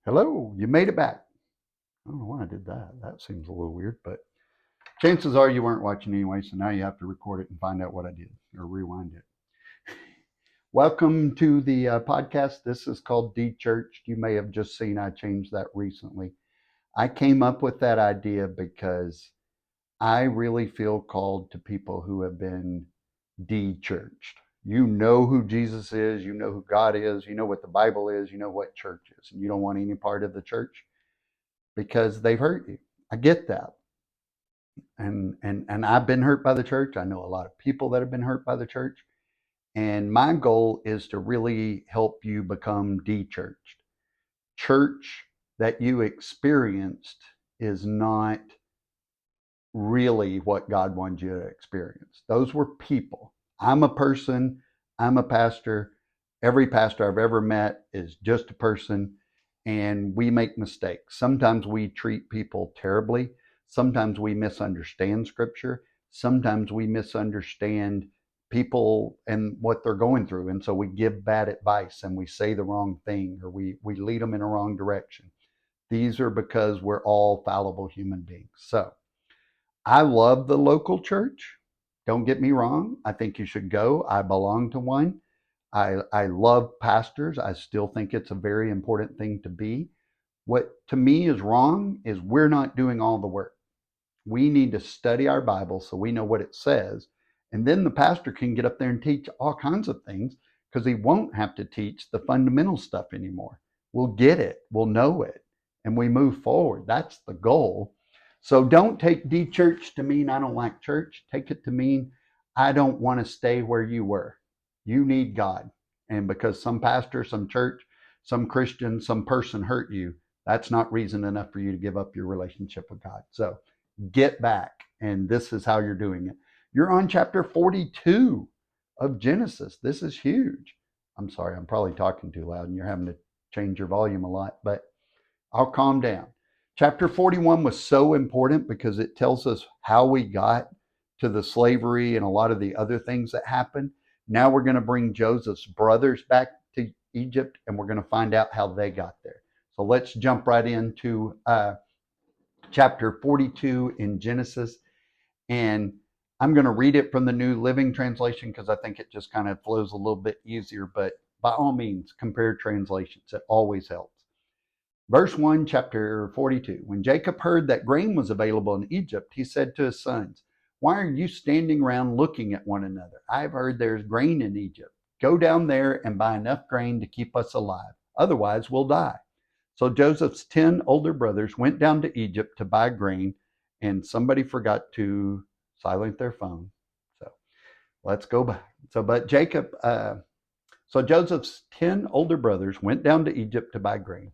Hello, you made it back. I don't know why I did that. That seems a little weird, but chances are you weren't watching anyway, so now you have to record it and find out what I did or rewind it. Welcome to the podcast. This is called DeChurched. You may have just seen I changed that recently. I came up with that idea because I really feel called to people who have been de-churched. You know who Jesus is, you know who God is, you know what the Bible is, you know what church is, and you don't want any part of the church because they've hurt you. I get that. And I've been hurt by the church. I know a lot of people that have been hurt by the church. And my goal is to really help you become de-churched. Church that you experienced is not really what God wanted you to experience. Those were people. I'm a person, I'm a pastor. Every pastor I've ever met is just a person, and we make mistakes. Sometimes we treat people terribly. Sometimes we misunderstand scripture. Sometimes we misunderstand people and what they're going through. And so we give bad advice and we say the wrong thing, or we lead them in a wrong direction. These are because we're all fallible human beings. So I love the local church. Don't get me wrong. I think you should go. I belong to one. I love pastors. I still think it's a very important thing to be. What to me is wrong is we're not doing all the work. We need to study our Bible so we know what it says. And then the pastor can get up there and teach all kinds of things because he won't have to teach the fundamental stuff anymore. We'll get it, we'll know it, and we move forward. That's the goal. So don't take de-church to mean I don't like church. Take it to mean I don't want to stay where you were. You need God. And because some pastor, some church, some Christian, some person hurt you, that's not reason enough for you to give up your relationship with God. So get back. And this is how you're doing it. You're on chapter 42 of Genesis. This is huge. I'm sorry, I'm probably talking too loud and you're having to change your volume a lot, but I'll calm down. Chapter 41 was so important because it tells us how we got to the slavery and a lot of the other things that happened. Now we're going to bring Joseph's brothers back to Egypt and we're going to find out how they got there. So let's jump right into chapter 42 in Genesis. And I'm going to read it from the New Living Translation because I think it just kind of flows a little bit easier. But by all means, compare translations. It always helps. Verse 1, chapter 42. When Jacob heard that grain was available in Egypt, he said to his sons, "Why are you standing around looking at one another? I've heard there's grain in Egypt. Go down there and buy enough grain to keep us alive. Otherwise, we'll die." So Joseph's 10 older brothers went down to Egypt to buy grain, and somebody forgot to silence their phone. So let's go back. So Joseph's 10 older brothers went down to Egypt to buy grain.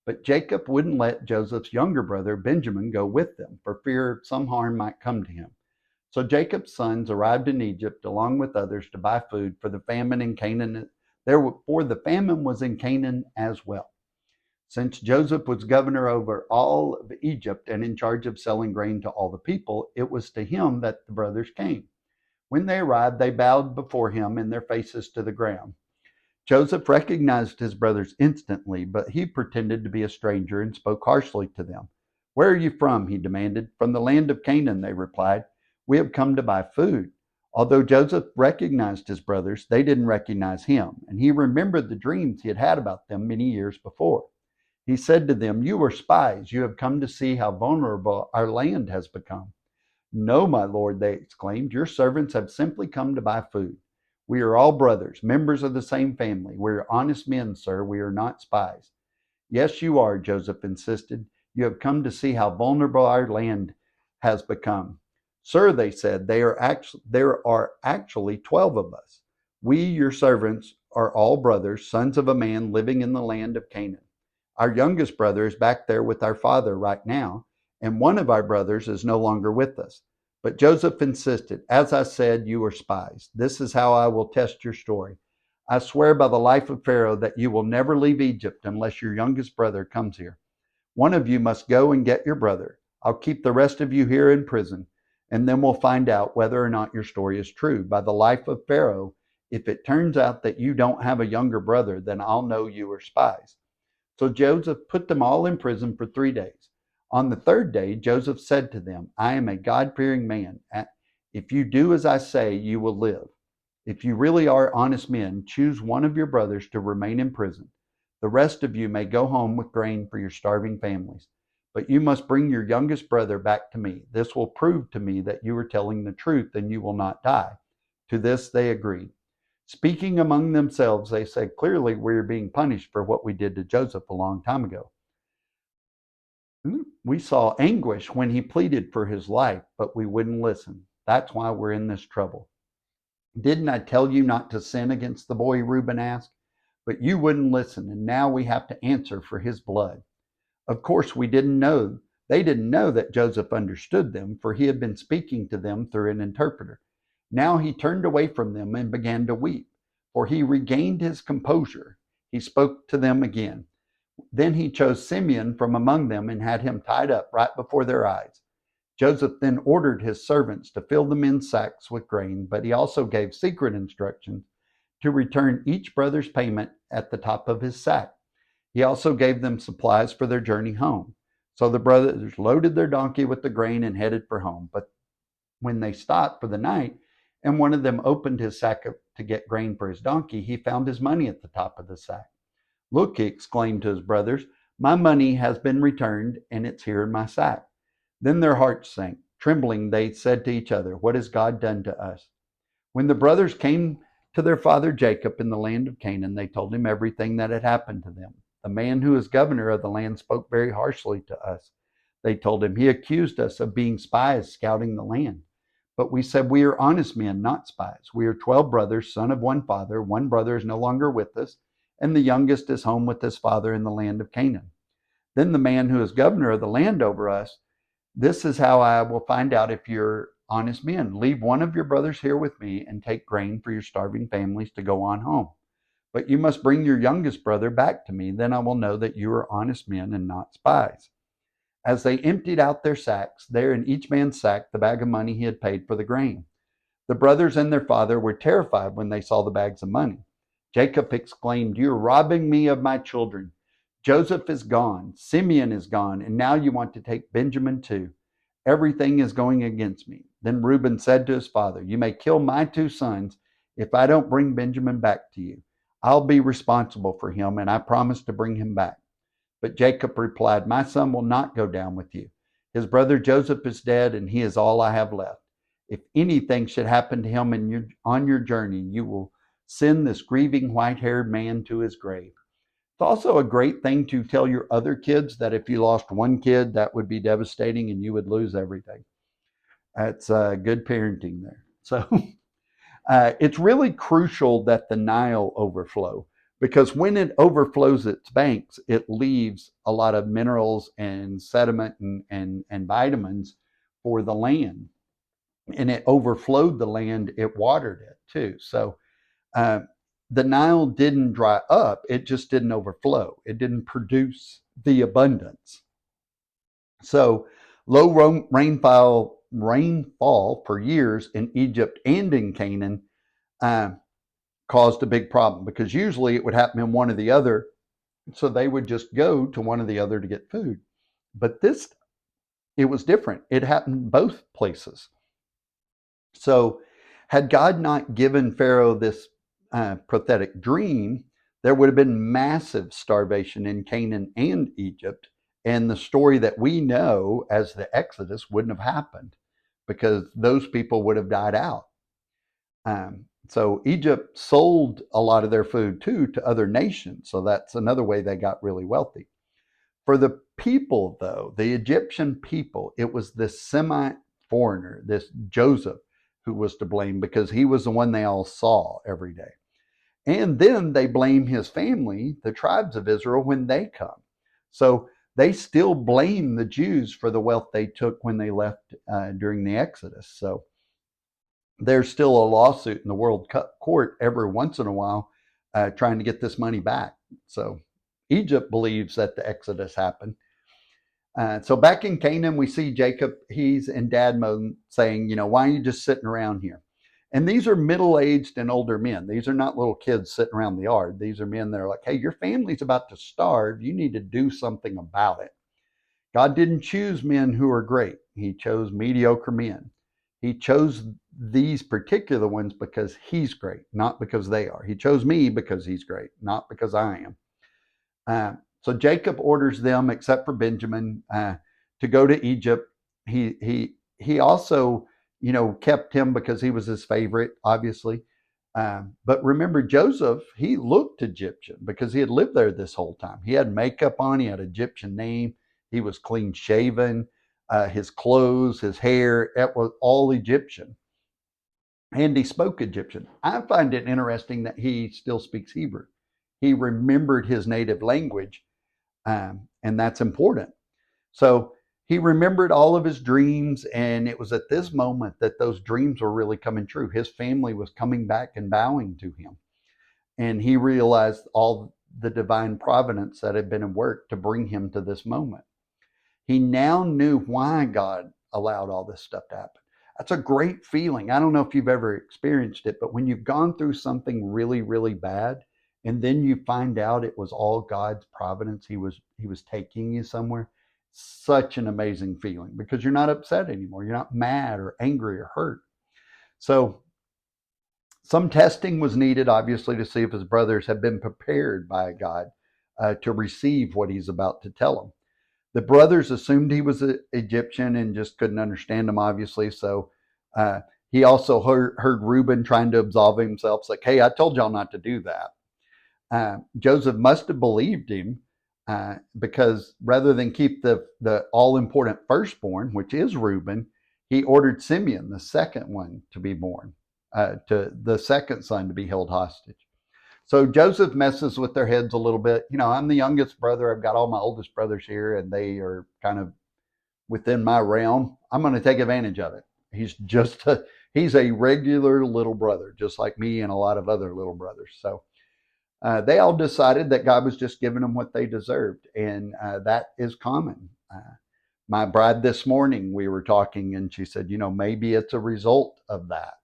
But Jacob wouldn't let Joseph's younger brother Benjamin go with them for fear some harm might come to him. So Jacob's sons arrived in Egypt along with others to buy food for the famine in Canaan. For the famine was in Canaan as well. Since Joseph was governor over all of Egypt and in charge of selling grain to all the people, it was to him that the brothers came. When they arrived, they bowed before him and their faces to the ground. Joseph recognized his brothers instantly, but he pretended to be a stranger and spoke harshly to them. "Where are you from?" he demanded. "From the land of Canaan," they replied. "We have come to buy food." Although Joseph recognized his brothers, they didn't recognize him, and he remembered the dreams he had had about them many years before. He said to them, "You are spies. You have come to see how vulnerable our land has become." "No, my lord," they exclaimed. "Your servants have simply come to buy food. We are all brothers, members of the same family. We are honest men, sir. We are not spies." "Yes, you are," Joseph insisted. "You have come to see how vulnerable our land has become." "Sir," they said, there are actually 12 of us. We, your servants, are all brothers, sons of a man living in the land of Canaan. Our youngest brother is back there with our father right now, and one of our brothers is no longer with us. But Joseph insisted, "As I said, you are spies. This is how I will test your story. I swear by the life of Pharaoh that you will never leave Egypt unless your youngest brother comes here. One of you must go and get your brother. I'll keep the rest of you here in prison, and then we'll find out whether or not your story is true. By the life of Pharaoh, if it turns out that you don't have a younger brother, then I'll know you are spies." So Joseph put them all in prison for 3 days. On the third day, Joseph said to them, I am a God-fearing man. If you do as I say, you will live. If you really are honest men, choose one of your brothers to remain in prison. The rest of you may go home with grain for your starving families. But you must bring your youngest brother back to me. This will prove to me that you are telling the truth, and you will not die. To this they agreed. Speaking among themselves, they said, clearly we are being punished for what we did to Joseph a long time ago. We saw anguish when he pleaded for his life, but we wouldn't listen. That's why we're in this trouble. Didn't I tell you not to sin against the boy? Reuben asked. But you wouldn't listen, and now we have to answer for his blood. Of course, they didn't know that Joseph understood them, for he had been speaking to them through an interpreter. Now he turned away from them and began to weep, for he regained his composure. He spoke to them again. Then he chose Simeon from among them and had him tied up right before their eyes. Joseph then ordered his servants to fill the men's sacks with grain, but he also gave secret instructions to return each brother's payment at the top of his sack. He also gave them supplies for their journey home. So the brothers loaded their donkey with the grain and headed for home. But when they stopped for the night, and one of them opened his sack to get grain for his donkey, he found his money at the top of the sack. Look, he exclaimed to his brothers, my money has been returned, and it's here in my sack. Then their hearts sank. Trembling, they said to each other, what has God done to us? When the brothers came to their father Jacob in the land of Canaan, they told him everything that had happened to them. The man who is governor of the land spoke very harshly to us. They told him, he accused us of being spies scouting the land. But we said, we are honest men, not spies. We are 12 brothers, son of one father. One brother is no longer with us, and the youngest is home with his father in the land of Canaan. Then the man who is governor of the land over us, this is how I will find out if you're honest men. Leave one of your brothers here with me and take grain for your starving families to go on home. But you must bring your youngest brother back to me. Then I will know that you are honest men and not spies. As they emptied out their sacks, there in each man's sack the bag of money he had paid for the grain. The brothers and their father were terrified when they saw the bags of money. Jacob exclaimed, you are robbing me of my children. Joseph is gone, Simeon is gone, and now you want to take Benjamin too. Everything is going against me. Then Reuben said to his father, you may kill my 2 sons if I don't bring Benjamin back to you. I'll be responsible for him, and I promise to bring him back. But Jacob replied, my son will not go down with you. His brother Joseph is dead, and he is all I have left. If anything should happen to him on your journey, you will send this grieving white-haired man to his grave. It's also a great thing to tell your other kids that if you lost one kid, that would be devastating and you would lose everything. That's good parenting there. So it's really crucial that the Nile overflow, because when it overflows its banks, it leaves a lot of minerals and sediment and vitamins for the land. And it overflowed the land, it watered it too. So the Nile didn't dry up, it just didn't overflow. It didn't produce the abundance. So low rainfall for years in Egypt and in Canaan caused a big problem, because usually it would happen in one or the other. So they would just go to one or the other to get food. But it was different. It happened both places. So had God not given Pharaoh this prophetic dream, there would have been massive starvation in Canaan and Egypt. And the story that we know as the Exodus wouldn't have happened, because those people would have died out. So Egypt sold a lot of their food too to other nations. So that's another way they got really wealthy. For the people, though, the Egyptian people, it was this Semite foreigner, this Joseph, who was to blame, because he was the one they all saw every day. And then they blame his family, the tribes of Israel, when they come. So they still blame the Jews for the wealth they took when they left during the Exodus. So there's still a lawsuit in the World Court every once in a while trying to get this money back. So Egypt believes that the Exodus happened. So back in Canaan, we see Jacob, he's in dad mode saying, why are you just sitting around here? And these are middle-aged and older men. These are not little kids sitting around the yard. These are men that are like, hey, your family's about to starve. You need to do something about it. God didn't choose men who are great. He chose mediocre men. He chose these particular ones because he's great, not because they are. He chose me because he's great, not because I am. So Jacob orders them, except for Benjamin, to go to Egypt. He also, kept him because he was his favorite, obviously. But remember, Joseph, he looked Egyptian because he had lived there this whole time. He had makeup on, he had an Egyptian name, he was clean shaven, his clothes, his hair, it was all Egyptian. And he spoke Egyptian. I find it interesting that he still speaks Hebrew. He remembered his native language, and that's important. So he remembered all of his dreams, and it was at this moment that those dreams were really coming true. His family was coming back and bowing to him, and he realized all the divine providence that had been at work to bring him to this moment. He now knew why God allowed all this stuff to happen. That's a great feeling. I don't know if you've ever experienced it, but when you've gone through something really, really bad, and then you find out it was all God's providence, he was taking you somewhere, such an amazing feeling because you're not upset anymore. You're not mad or angry or hurt. So some testing was needed, obviously, to see if his brothers had been prepared by God to receive what he's about to tell them. The brothers assumed he was an Egyptian and just couldn't understand him, obviously. So he also heard Reuben trying to absolve himself. It's like, hey, I told y'all not to do that. Joseph must have believed him because rather than keep the all-important firstborn, which is Reuben, he ordered Simeon, the second one, to be born, to the second son to be held hostage. So Joseph messes with their heads a little bit. I'm the youngest brother. I've got all my oldest brothers here, and they are kind of within my realm. I'm going to take advantage of it. He's a regular little brother, just like me and a lot of other little brothers. So they all decided that God was just giving them what they deserved, and that is common. My bride this morning, we were talking, and she said, maybe it's a result of that.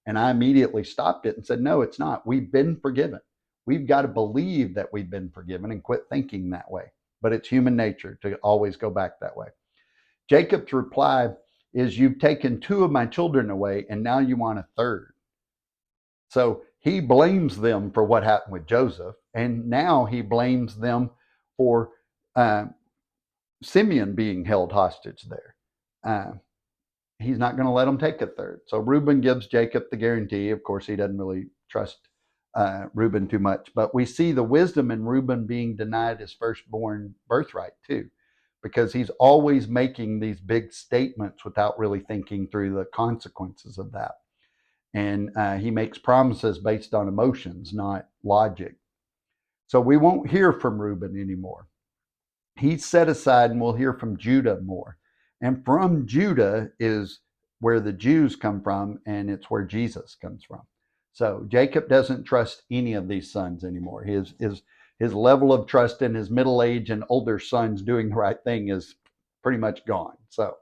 And I immediately stopped it and said, no, it's not. We've been forgiven. We've got to believe that we've been forgiven and quit thinking that way. But it's human nature to always go back that way. Jacob's reply is, you've taken two of my children away, and now you want a third. So he blames them for what happened with Joseph, and now he blames them for Simeon being held hostage there. He's not going to let them take a third. So Reuben gives Jacob the guarantee. Of course, he doesn't really trust Reuben too much. But we see the wisdom in Reuben being denied his firstborn birthright too, because he's always making these big statements without really thinking through the consequences of that. And he makes promises based on emotions, not logic. So we won't hear from Reuben anymore. He's set aside, and we'll hear from Judah more. And from Judah is where the Jews come from, and it's where Jesus comes from. So Jacob doesn't trust any of these sons anymore. His level of trust in his middle age and older sons doing the right thing is pretty much gone. So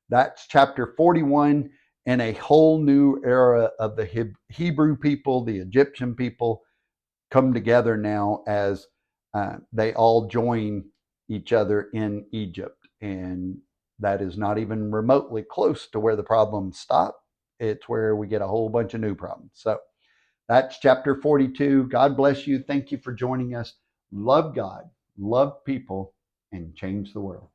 that's chapter 41, and a whole new era of the Hebrew people, the Egyptian people, come together now as they all join each other in Egypt. And that is not even remotely close to where the problems stop. It's where we get a whole bunch of new problems. So that's chapter 42. God bless you. Thank you for joining us. Love God, love people, and change the world.